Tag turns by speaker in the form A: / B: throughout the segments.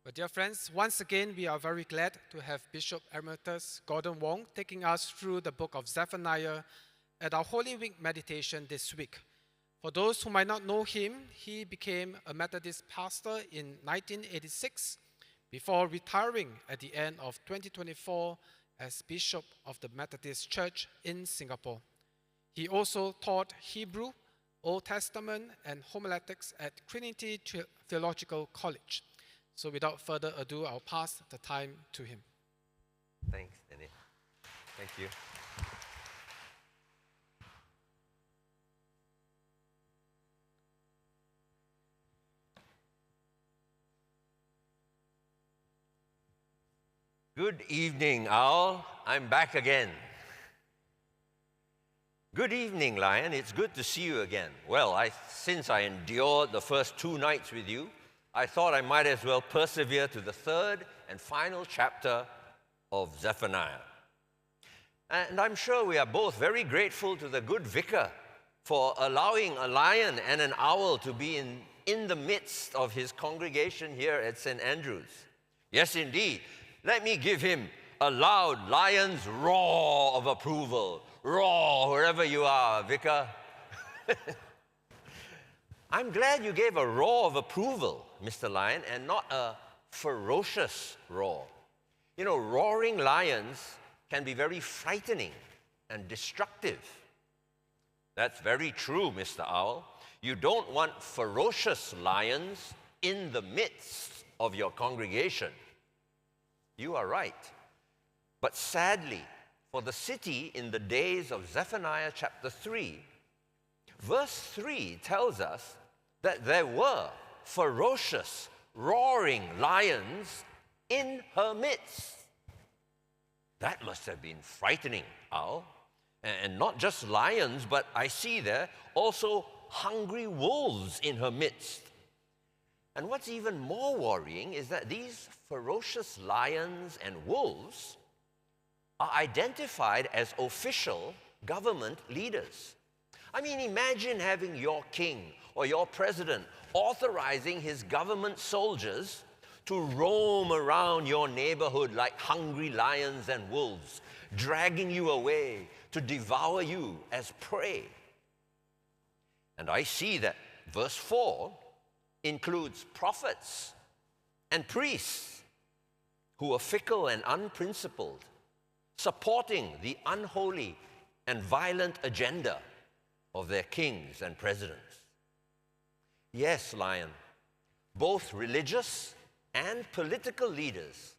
A: But dear friends, once again, we are very glad to have Bishop Emeritus Gordon Wong taking us through the book of Zephaniah at our Holy Week meditation this week. For those who might not know him, he became a Methodist pastor in 1986 before retiring at the end of 2024 as Bishop of the Methodist Church in Singapore. He also taught Hebrew, Old Testament, and homiletics at Trinity Theological College. So without further ado, I'll pass the time to him.
B: Thanks, Danny. Thank you. Good evening, Owl. I'm back again. Good evening, Lion. It's good to see you again. Well, since I endured the first 2 nights with you, I thought I might as well persevere to the third and final chapter of Zephaniah. And I'm sure we are both very grateful to the good vicar for allowing a lion and an owl to be in the midst of his congregation here at St. Andrew's. Yes, indeed. Let me give him a loud lion's roar of approval. Roar, wherever you are, vicar. I'm glad you gave a roar of approval, Mr. Lion, and not a ferocious roar. You know, roaring lions can be very frightening and destructive. That's very true, Mr. Owl. You don't want ferocious lions in the midst of your congregation. You are right. But sadly, for the city in the days of Zephaniah chapter 3, verse 3 tells us that there were ferocious, roaring lions in her midst. That must have been frightening, Owl. And not just lions, but I see there also hungry wolves in her midst. And what's even more worrying is that these ferocious lions and wolves are identified as official government leaders. I mean, imagine having your king or your president authorizing his government soldiers to roam around your neighborhood like hungry lions and wolves, dragging you away to devour you as prey. And I see that verse 4 includes prophets and priests who are fickle and unprincipled, supporting the unholy and violent agenda of their kings and presidents. Yes, Lion, both religious and political leaders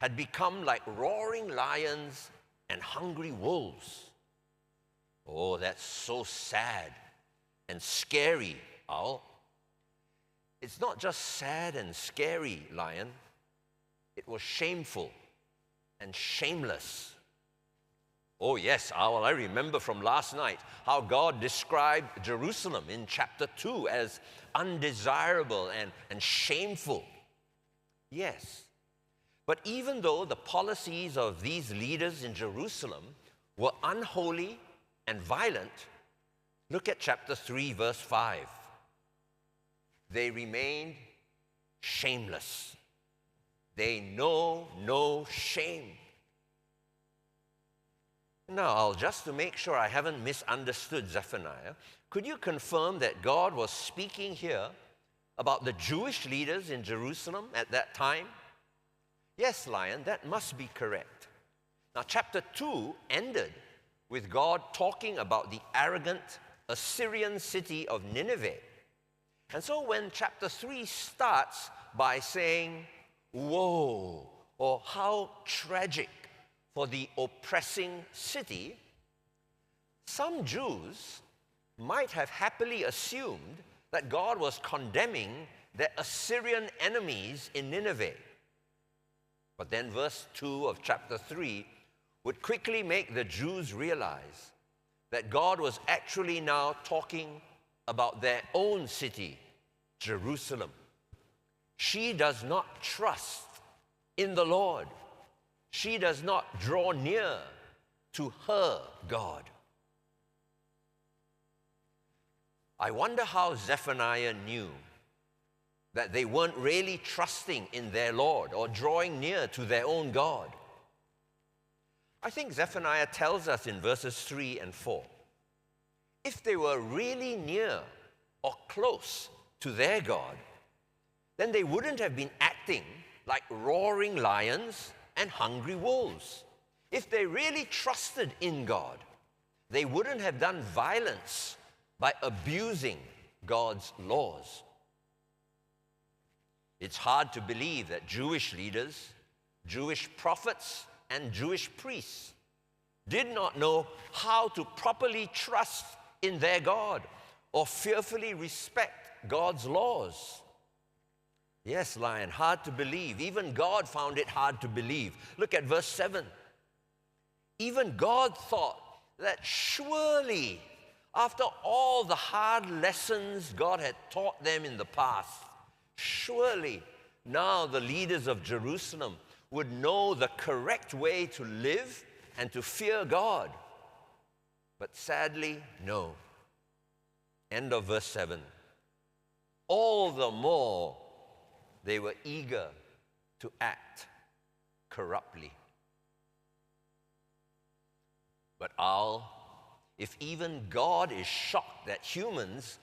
B: had become like roaring lions and hungry wolves. Oh, that's so sad and scary, Owl. It's not just sad and scary, Lion. It was shameful and shameless. Oh yes, Owl, I remember from last night how God described Jerusalem in chapter 2 as undesirable and shameful. Yes, but even though the policies of these leaders in Jerusalem were unholy and violent, look at chapter 3, verse 5. They remained shameless. They know no shame. Now, just to make sure I haven't misunderstood Zephaniah, could you confirm that God was speaking here about the Jewish leaders in Jerusalem at that time? Yes, Lion, that must be correct. Now, chapter 2 ended with God talking about the arrogant Assyrian city of Nineveh. And so when chapter 3 starts by saying, woe, or how tragic for the oppressing city, some Jews might have happily assumed that God was condemning their Assyrian enemies in Nineveh. But then verse 2 of chapter 3 would quickly make the Jews realize that God was actually now talking about their own city, Jerusalem. She does not trust in the Lord. She does not draw near to her God. I wonder how Zephaniah knew that they weren't really trusting in their Lord or drawing near to their own God. I think Zephaniah tells us in verses 3 and 4, if they were really near or close to their God, then they wouldn't have been acting like roaring lions and hungry wolves. If they really trusted in God, they wouldn't have done violence by abusing God's laws. It's hard to believe that Jewish leaders, Jewish prophets, and Jewish priests did not know how to properly trust in their God or fearfully respect God's laws. Yes, Lion, hard to believe. Even God found it hard to believe. Look at verse 7. Even God thought that surely, after all the hard lessons God had taught them in the past, surely now the leaders of Jerusalem would know the correct way to live and to fear God. But sadly, no. End of verse 7. All the more they were eager to act corruptly. But if even God is shocked that humans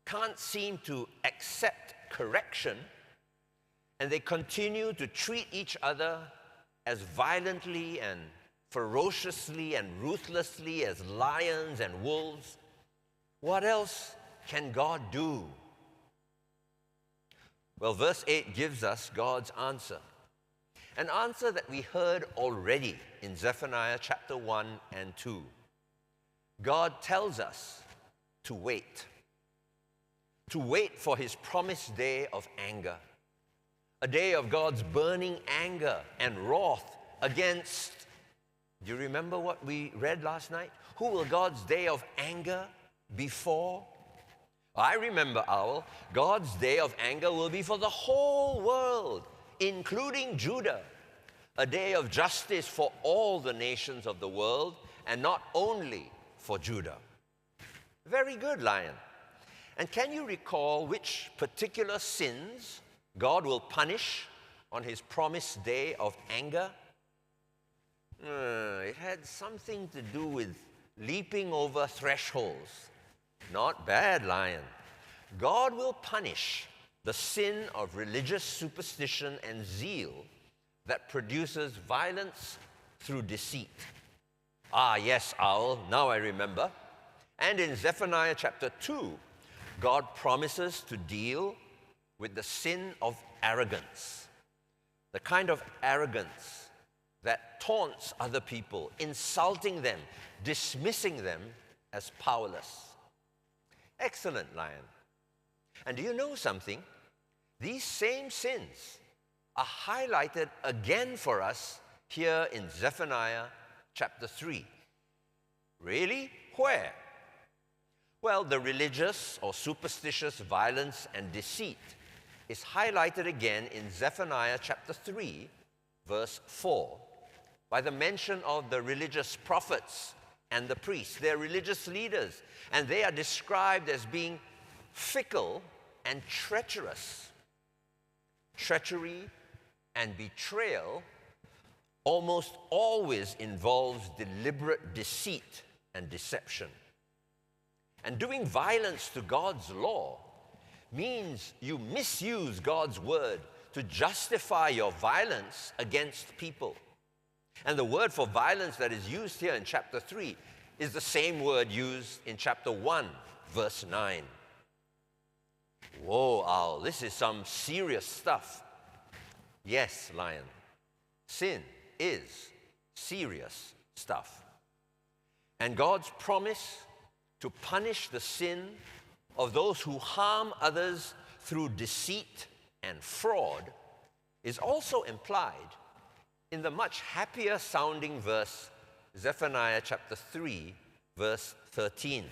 B: can't seem to accept correction, and they continue to treat each other as violently and ferociously and ruthlessly as lions and wolves, what else can God do? Well, verse 8 gives us God's answer. An answer that we heard already in Zephaniah chapter 1 and 2. God tells us to wait for his promised day of anger, a day of God's burning anger and wrath against, do you remember what we read last night? Who will God's day of anger be for? I remember, Owl, God's day of anger will be for the whole world, including Judah, a day of justice for all the nations of the world, and not only for Judah. Very good, Lion. And can you recall which particular sins God will punish on his promised day of anger? It had something to do with leaping over thresholds. Not bad, Lion. God will punish the sin of religious superstition and zeal that produces violence through deceit. Ah, yes, Owl, now I remember. And in Zephaniah chapter 2, God promises to deal with the sin of arrogance, the kind of arrogance that taunts other people, insulting them, dismissing them as powerless. Excellent, Lion. And do you know something? These same sins are highlighted again for us here in Zephaniah chapter 3. Really? Where? Well, the religious or superstitious violence and deceit is highlighted again in Zephaniah chapter 3, verse 4, by the mention of the religious prophets and the priests. They're religious leaders, and they are described as being fickle and treacherous. Treachery and betrayal almost always involves deliberate deceit and deception. And doing violence to God's law means you misuse God's word to justify your violence against people. And the word for violence that is used here in chapter 3 is the same word used in chapter 1, verse 9. Whoa, Owl, this is some serious stuff. Yes, Lion, sin is serious stuff. And God's promise to punish the sin of those who harm others through deceit and fraud is also implied in the much happier sounding verse, Zephaniah chapter 3, verse 13.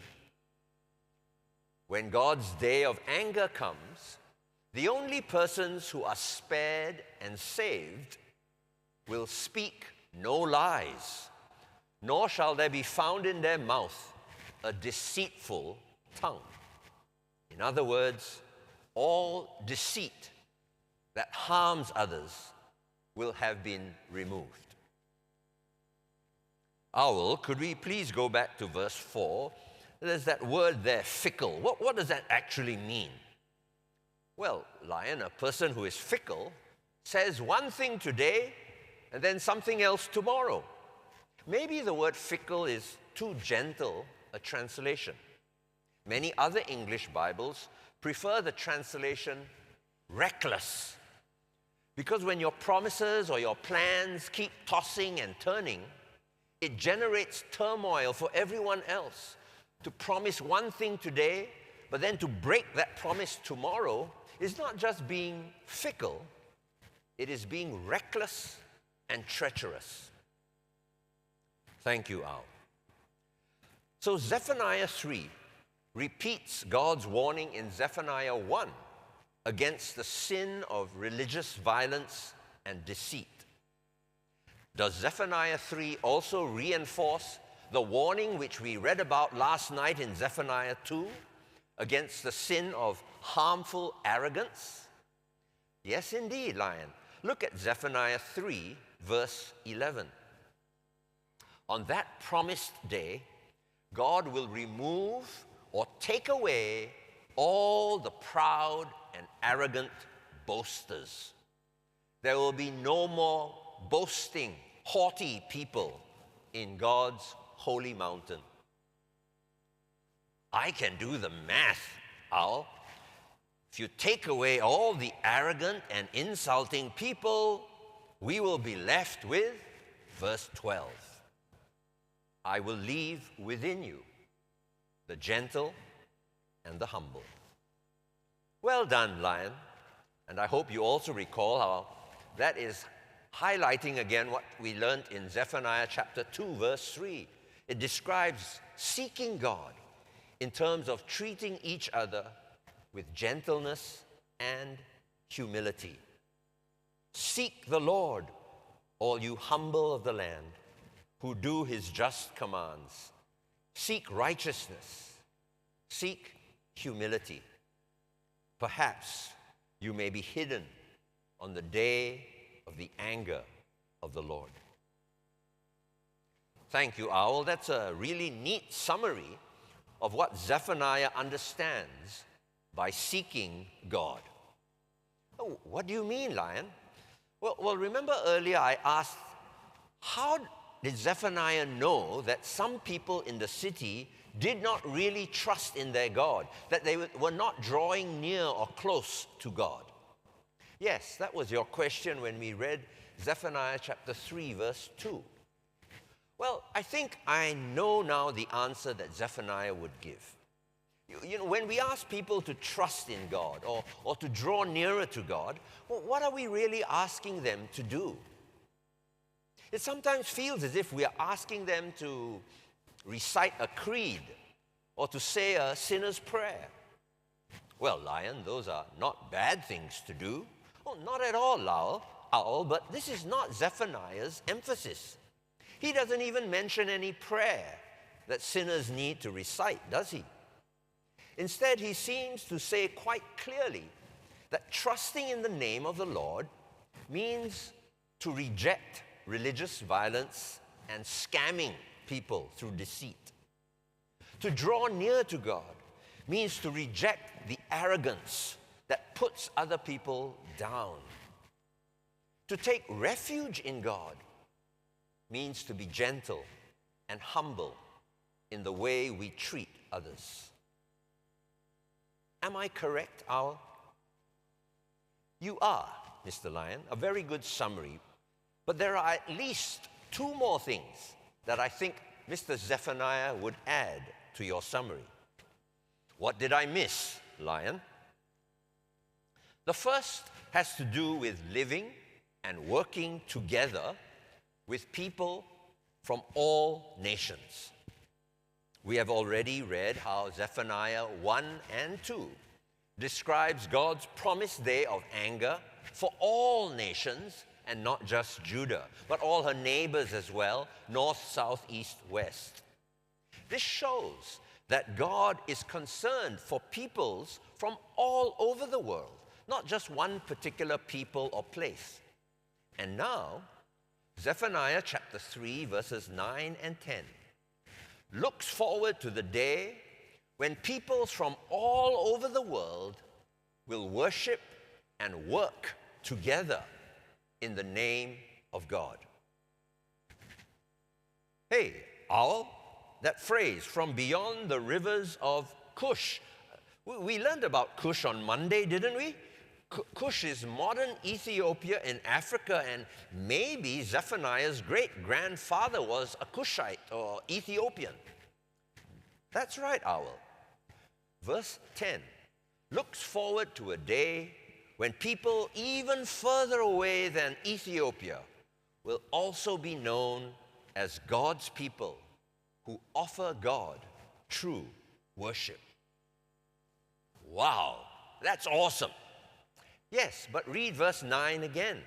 B: When God's day of anger comes, the only persons who are spared and saved will speak no lies, nor shall there be found in their mouth a deceitful tongue. In other words, all deceit that harms others will have been removed. Owl, could we please go back to verse 4? There's that word there, fickle. What does that actually mean? Well, Lion, a person who is fickle says one thing today and then something else tomorrow. Maybe the word fickle is too gentle a translation. Many other English Bibles prefer the translation reckless, because when your promises or your plans keep tossing and turning, it generates turmoil for everyone else. To promise one thing today, but then to break that promise tomorrow is not just being fickle, it is being reckless and treacherous. Thank you, Al. So Zephaniah 3 repeats God's warning in Zephaniah 1 against the sin of religious violence and deceit. Does Zephaniah 3 also reinforce the warning which we read about last night in Zephaniah 2 against the sin of harmful arrogance? Yes, indeed, Lion. Look at Zephaniah 3, verse 11. On that promised day, God will remove or take away all the proud and arrogant boasters. There will be no more boasting, haughty people in God's holy mountain. I can do the math, Al. If you take away all the arrogant and insulting people, we will be left with verse 12. I will leave within you the gentle and the humble. Well done, Lion. And I hope you also recall how that is highlighting again what we learned in Zephaniah chapter 2, verse 3. It describes seeking God in terms of treating each other with gentleness and humility. Seek the Lord, all you humble of the land, who do his just commands. Seek righteousness. Seek humility. Perhaps you may be hidden on the day of the anger of the Lord. Thank you, Owl. That's a really neat summary of what Zephaniah understands by seeking God. Oh, what do you mean, Lion? Well, remember earlier I asked, how did Zephaniah know that some people in the city did not really trust in their God, that they were not drawing near or close to God? Yes, that was your question when we read Zephaniah chapter 3, verse 2. Well, I think I know now the answer that Zephaniah would give. You know, when we ask people to trust in God or to draw nearer to God, well, what are we really asking them to do? It sometimes feels as if we are asking them to recite a creed or to say a sinner's prayer. Well, Lion, those are not bad things to do. Oh, not at all, Owl, but this is not Zephaniah's emphasis. He doesn't even mention any prayer that sinners need to recite, does he? Instead, he seems to say quite clearly that trusting in the name of the Lord means to reject religious violence and scamming people through deceit. To draw near to God means to reject the arrogance that puts other people down. To take refuge in God means to be gentle and humble in the way we treat others. Am I correct, Owl? You are, Mr. Lion, a very good summary, but there are at least two more things that I think Mr. Zephaniah would add to your summary. What did I miss, Lion? The first has to do with living and working together with people from all nations. We have already read how Zephaniah 1 and 2 describes God's promised day of anger for all nations, and not just Judah, but all her neighbors as well, north, south, east, west. This shows that God is concerned for peoples from all over the world, not just one particular people or place. And now, Zephaniah chapter 3, verses 9 and 10 looks forward to the day when peoples from all over the world will worship and work together in the name of God. Hey, owl, that phrase, from beyond the rivers of Cush. We learned about Cush on Monday, didn't we? Cush is modern Ethiopia in Africa, and maybe Zephaniah's great-grandfather was a Cushite or Ethiopian. That's right, owl. Verse 10 looks forward to a day when people even further away than Ethiopia will also be known as God's people who offer God true worship. Wow, that's awesome. Yes, but read verse 9 again.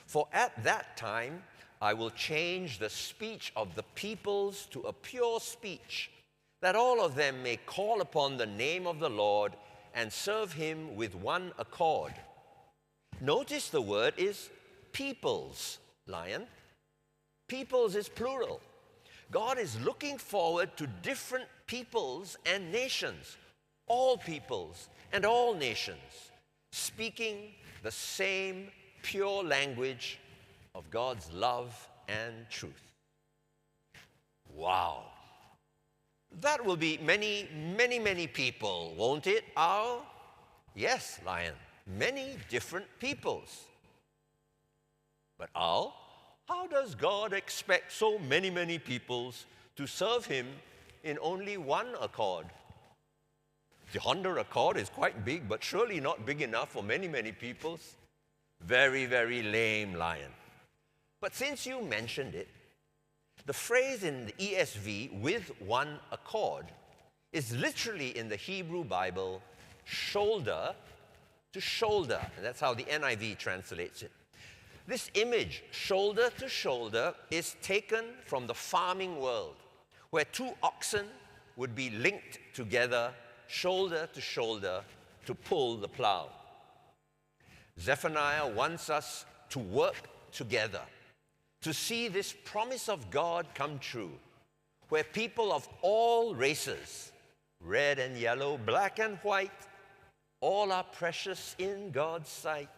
B: For at that time I will change the speech of the peoples to a pure speech, that all of them may call upon the name of the Lord and serve him with one accord. Notice the word is peoples, Lion. Peoples is plural. God is looking forward to different peoples and nations, all peoples and all nations, speaking the same pure language of God's love and truth. Wow. That will be many, many, many people, won't it, Owl? Yes, Lion, many different peoples. But Owl, how does God expect so many, many peoples to serve him in only one accord? The Honda Accord is quite big, but surely not big enough for many, many peoples. Very, very lame, Lion. But since you mentioned it, the phrase in the ESV, with one accord, is literally in the Hebrew Bible, shoulder to shoulder. And that's how the NIV translates it. This image, shoulder to shoulder, is taken from the farming world, where two oxen would be linked together, shoulder to pull the plow. Zephaniah wants us to work together, to see this promise of God come true, where people of all races, red and yellow, black and white, all are precious in God's sight.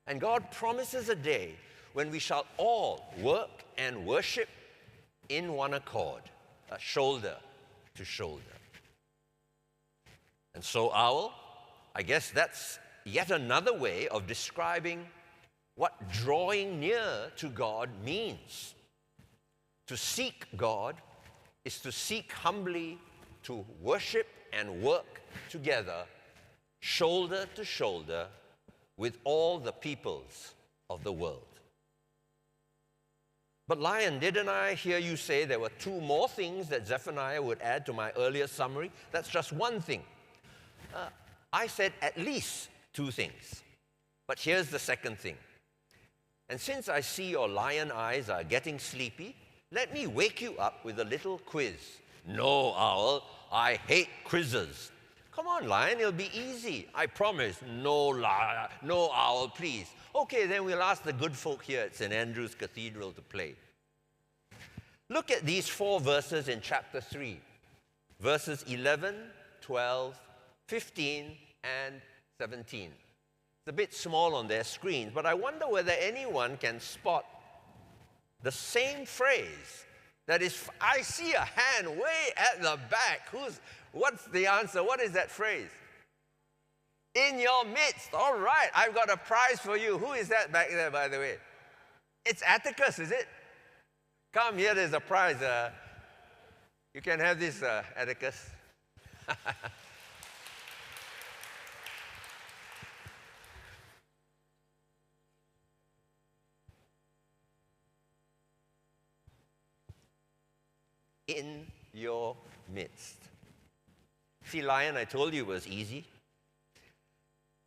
B: And God promises a day when we shall all work and worship in one accord, shoulder to shoulder. And so, Owl, I guess that's yet another way of describing what drawing near to God means. To seek God is to seek humbly to worship and work together, shoulder to shoulder, with all the peoples of the world. But Lion, didn't I hear you say there were two more things that Zephaniah would add to my earlier summary? That's just one thing. I said at least two things. But here's the second thing. And since I see your lion eyes are getting sleepy, let me wake you up with a little quiz. No, Owl, I hate quizzes. Come on, Lion, it'll be easy. I promise. No, Owl, please. Okay, then we'll ask the good folk here at St. Andrew's Cathedral to play. Look at these four verses in chapter 3. Verses 11, 12, 15, and 17. It's a bit small on their screens, but I wonder whether anyone can spot the same phrase. That is, I see a hand way at the back. What's the answer? What is that phrase? In your midst. All right, I've got a prize for you. Who is that back there, by the way? It's Atticus, is it? Come here, there's a prize. You can have this, Atticus. In your midst. See, Lion, I told you it was easy.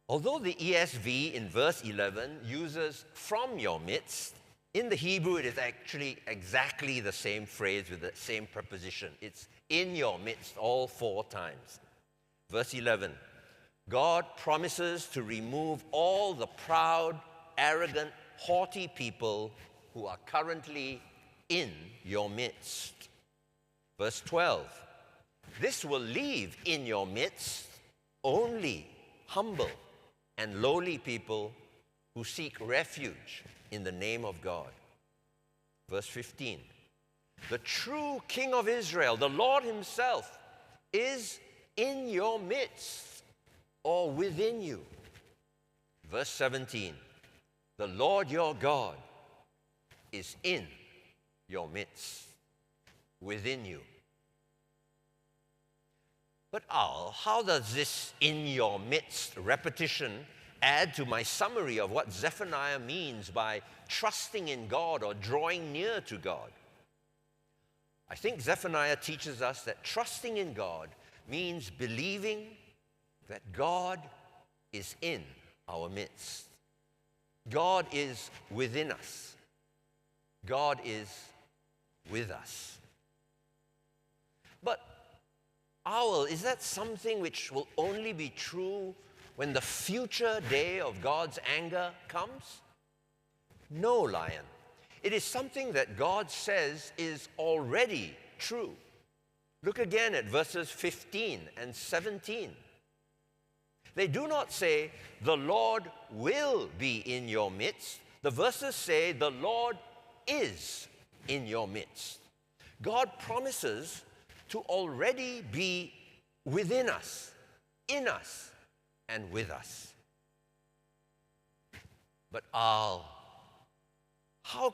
B: Although the ESV in verse 11 uses from your midst, in the Hebrew it is actually exactly the same phrase with the same preposition. It's in your midst all four times. Verse 11, God promises to remove all the proud, arrogant, haughty people who are currently in your midst. Verse 12, this will leave in your midst only humble and lowly people who seek refuge in the name of God. Verse 15, the true King of Israel, the Lord himself, is in your midst or within you. Verse 17, the Lord your God is in your midst, within you. But how does this in your midst repetition add to my summary of what Zephaniah means by trusting in God or drawing near to God? I think Zephaniah teaches us that trusting in God means believing that God is in our midst. God is within us. God is with us. But, Owl, is that something which will only be true when the future day of God's anger comes? No, Lion. It is something that God says is already true. Look again at verses 15 and 17. They do not say, the Lord will be in your midst. The verses say, the Lord is in your midst. God promises to already be within us, in us, and with us. But how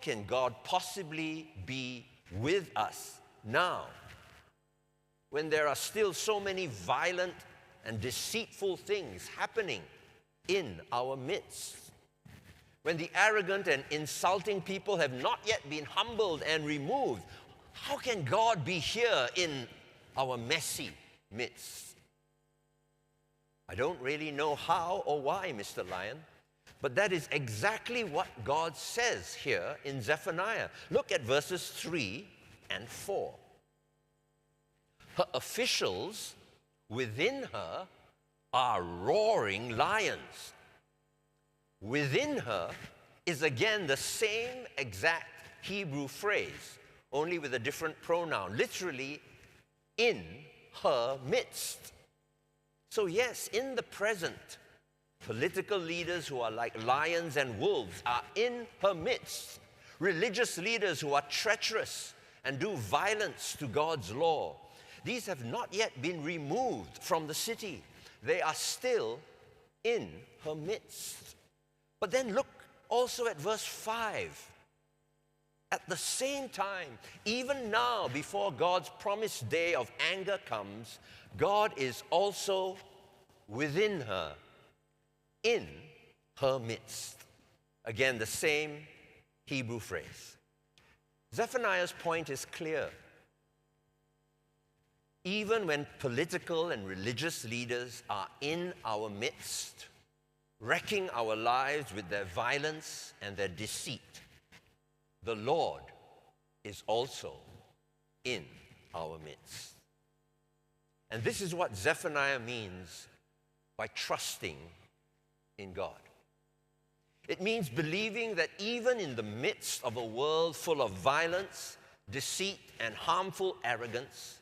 B: can God possibly be with us now when there are still so many violent and deceitful things happening in our midst? When the arrogant and insulting people have not yet been humbled and removed, how can God be here in our messy midst? I don't really know how or why, Mr. Lion, but that is exactly what God says here in Zephaniah. Look at verses 3 and 4. Her officials within her are roaring lions. Within her is again the same exact Hebrew phrase, only with a different pronoun, literally in her midst. So yes, in the present, political leaders who are like lions and wolves are in her midst. Religious leaders who are treacherous and do violence to God's law. These have not yet been removed from the city. They are still in her midst. But then look also at verse 5. At the same time, even now, before God's promised day of anger comes, God is also within her, in her midst. Again, the same Hebrew phrase. Zephaniah's point is clear. Even when political and religious leaders are in our midst, wrecking our lives with their violence and their deceit, the Lord is also in our midst. And this is what Zephaniah means by trusting in God. It means believing that even in the midst of a world full of violence, deceit, and harmful arrogance,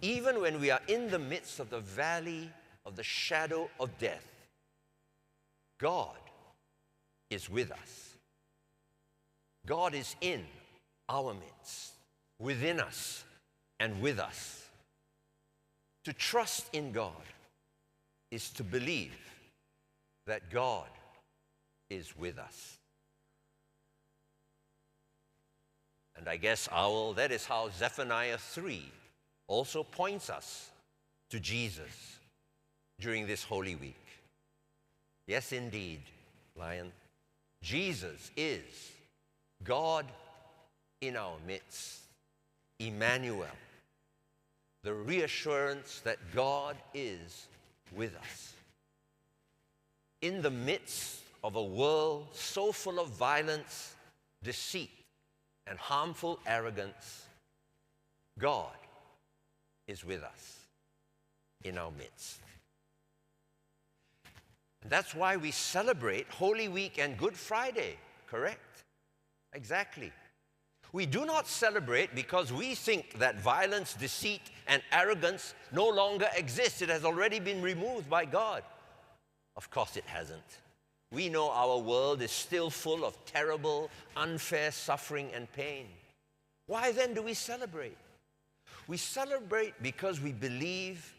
B: even when we are in the midst of the valley of the shadow of death, God is with us. God is in our midst, within us, and with us. To trust in God is to believe that God is with us. And I guess, Owl, that is how Zephaniah 3 also points us to Jesus during this Holy Week. Yes, indeed, Lion, Jesus is God in our midst, Emmanuel, the reassurance that God is with us. In the midst of a world so full of violence, deceit, and harmful arrogance, God is with us in our midst. That's why we celebrate Holy Week and Good Friday, correct? Exactly. We do not celebrate because we think that violence, deceit, and arrogance no longer exist. It has already been removed by God. Of course it hasn't. We know our world is still full of terrible, unfair suffering and pain. Why then do we celebrate? We celebrate because we believe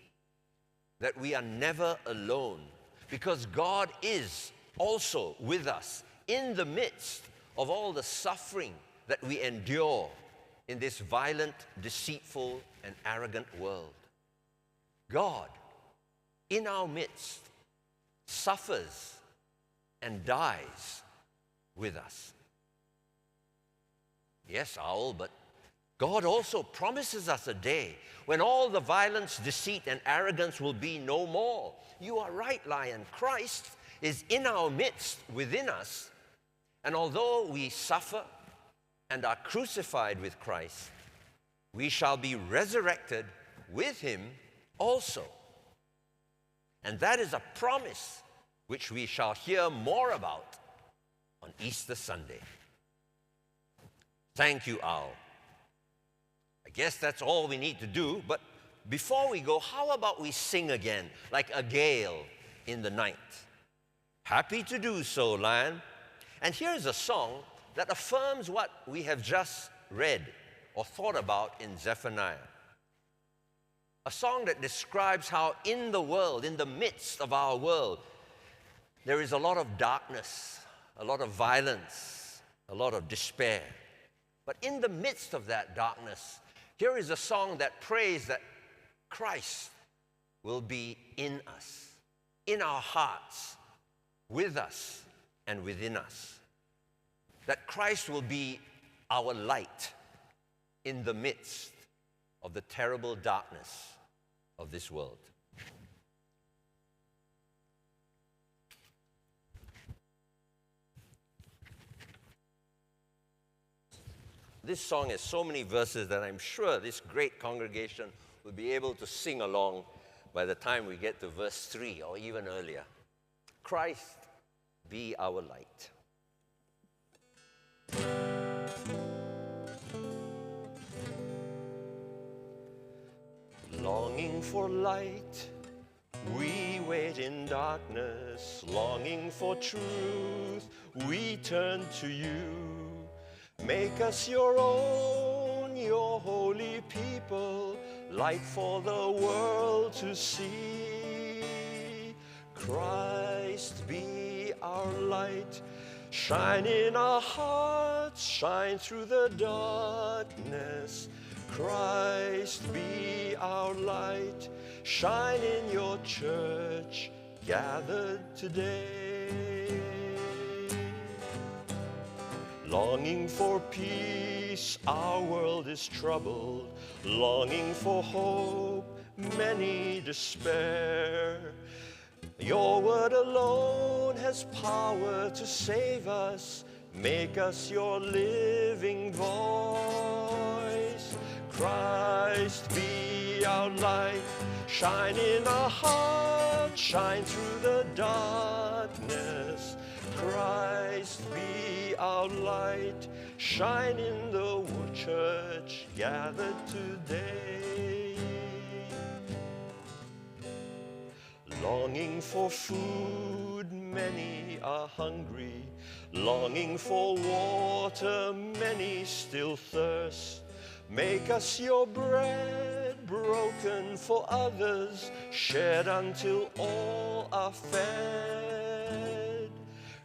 B: that we are never alone, because God is also with us in the midst of all the suffering that we endure in this violent, deceitful, and arrogant world. God, in our midst, suffers and dies with us. Yes, Owl, but God also promises us a day when all the violence, deceit, and arrogance will be no more. You are right, Lion. Christ is in our midst, within us, and although we suffer and are crucified with Christ, we shall be resurrected with him also. And that is a promise which we shall hear more about on Easter Sunday. Thank you, Owl. I guess that's all we need to do, but before we go, how about we sing again, like a gale in the night? Happy to do so, Lion. And here's a song that affirms what we have just read or thought about in Zephaniah. A song that describes how in the world, in the midst of our world, there is a lot of darkness, a lot of violence, a lot of despair. But in the midst of that darkness, here is a song that prays that Christ will be in us, in our hearts, with us and within us. That Christ will be our light in the midst of the terrible darkness of this world. This song has so many verses that I'm sure this great congregation will be able to sing along by the time we get to verse 3 or even earlier. Christ be our light. Longing for light, we wait in darkness. Longing for truth, we turn to you. Make us your own, your holy people, light for the world to see. Christ be our light, shine in our hearts, shine through the darkness. Christ be our light, shine in your church, gathered today. Longing for peace, our world is troubled. Longing for hope, many despair. Your word alone has power to save us. Make us your living voice. Christ be our light, shine in our hearts, shine through the darkness. Christ be our light, shine in the church gathered today. Longing for food, many are hungry. Longing for water, many still thirst. Make us your bread, broken for others, shared until all are fed.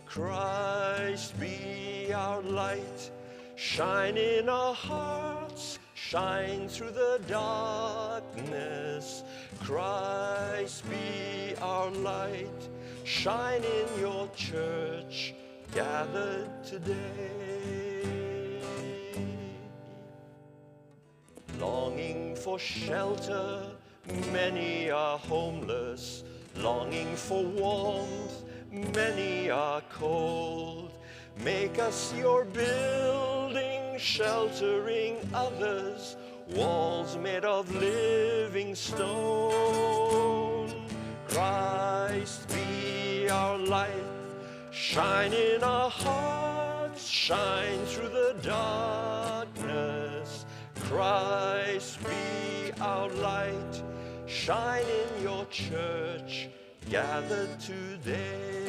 B: Christ be our light, shine in our hearts, shine through the darkness. Christ be our light, shine in your church, gathered today. Longing for shelter, many are homeless. Longing for warmth, many are cold. Make us your building, sheltering others, walls made of living stone. Christ be
C: be our light. Shine in our hearts, shine through the darkness. Christ be our light. Shine in your church, gathered today.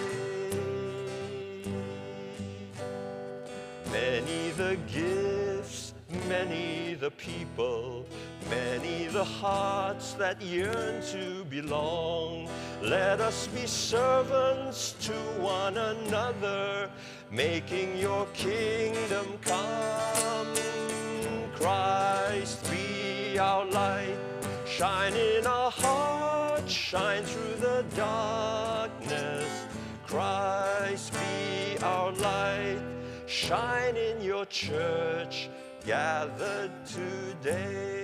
C: Many the gifts, many the people, many the hearts that yearn to belong. Let us be servants to one another, making your kingdom come. Christ be our light. Shine in our hearts, shine through the darkness. Christ be our light. Shine in your church, gathered today.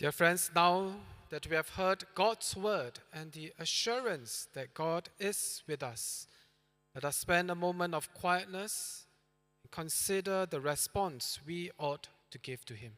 A: Dear friends, now that we have heard God's word and the assurance that God is with us, let us spend a moment of quietness and consider the response we ought to give to Him.